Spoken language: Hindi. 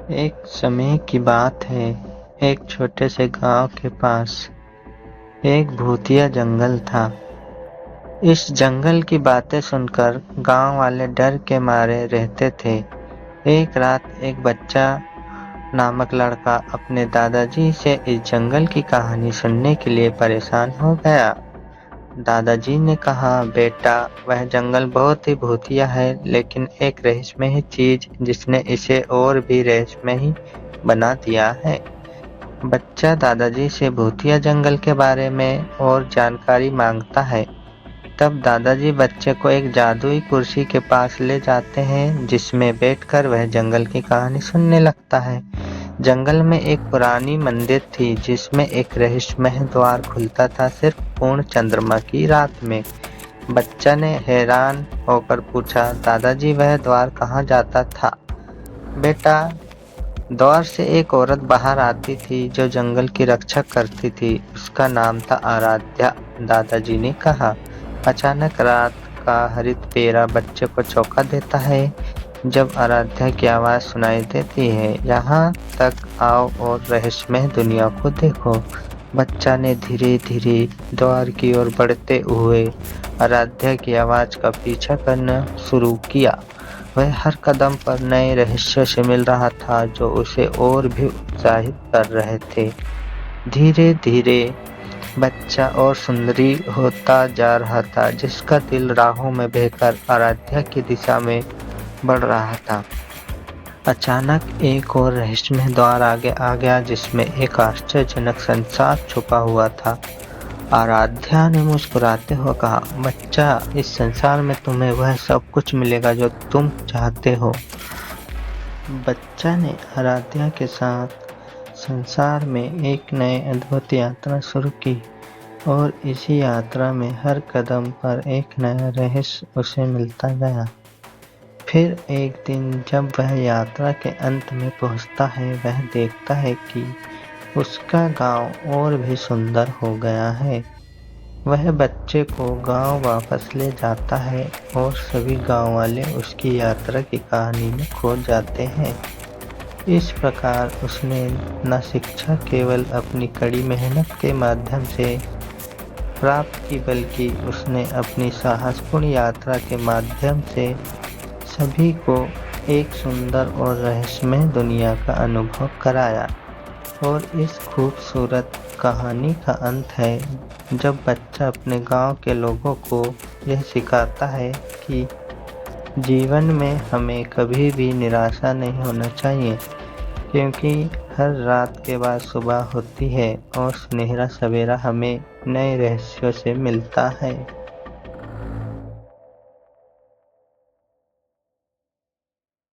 एक समय की बात है। एक छोटे से गांव के पास एक भूतिया जंगल था। इस जंगल की बातें सुनकर गांव वाले डर के मारे रहते थे। एक रात एक बच्चा नामक लड़का अपने दादाजी से इस जंगल की कहानी सुनने के लिए परेशान हो गया। दादाजी ने कहा, बेटा, वह जंगल बहुत ही भूतिया है, लेकिन एक रहस्यमयी चीज जिसने इसे और भी रहस्यमयी बना दिया है। बच्चा दादाजी से भूतिया जंगल के बारे में और जानकारी मांगता है। तब दादाजी बच्चे को एक जादुई कुर्सी के पास ले जाते हैं, जिसमें बैठकर वह जंगल की कहानी सुनने लगता है। जंगल में एक पुरानी मंदिर थी, जिसमें एक रहस्यमय द्वार खुलता था सिर्फ पूर्ण चंद्रमा की रात में। बच्चा ने हैरान होकर पूछा, दादाजी, वह द्वार कहाँ जाता था? बेटा, द्वार से एक औरत बाहर आती थी जो जंगल की रक्षा करती थी। उसका नाम था आराध्या, दादाजी ने कहा। अचानक रात का हरित पेरा बच्चे को चौंका देता है। जब आराध्या की आवाज सुनाई देती है, यहाँ तक आओ और रहस्यमय दुनिया को देखो। बच्चा ने धीरे धीरे द्वार की ओर बढ़ते हुए आराध्या की आवाज का पीछा करना शुरू किया। वह हर कदम पर नए रहस्यों से मिल रहा था, जो उसे और भी उत्साहित कर रहे थे। धीरे धीरे बच्चा और सुंदरी होता जा रहा था, जिसका दिल राहों में बहकर आराध्या की दिशा में बढ़ रहा था। अचानक एक और रहस्यमय द्वार आगे आ गया, जिसमें एक आश्चर्यजनक संसार छुपा हुआ था। आराध्या ने मुस्कुराते हुए कहा, बच्चा, इस संसार में तुम्हें वह सब कुछ मिलेगा जो तुम चाहते हो। बच्चा ने आराध्या के साथ संसार में एक नए अद्भुत यात्रा शुरू की और इसी यात्रा में हर कदम पर एक नया रहस्य उसे मिलता गया। फिर एक दिन जब वह यात्रा के अंत में पहुंचता है, वह देखता है कि उसका गांव और भी सुंदर हो गया है। वह बच्चे को गांव वापस ले जाता है और सभी गांव वाले उसकी यात्रा की कहानी में खो जाते हैं। इस प्रकार उसने न शिक्षा केवल अपनी कड़ी मेहनत के माध्यम से प्राप्त की, बल्कि उसने अपनी साहसपूर्ण यात्रा के माध्यम से सभी को एक सुंदर और रहस्यमय दुनिया का अनुभव कराया। और इस खूबसूरत कहानी का अंत है, जब बच्चा अपने गांव के लोगों को यह सिखाता है कि जीवन में हमें कभी भी निराशा नहीं होना चाहिए, क्योंकि हर रात के बाद सुबह होती है और सुनहरा सवेरा हमें नए रहस्यों से मिलता है।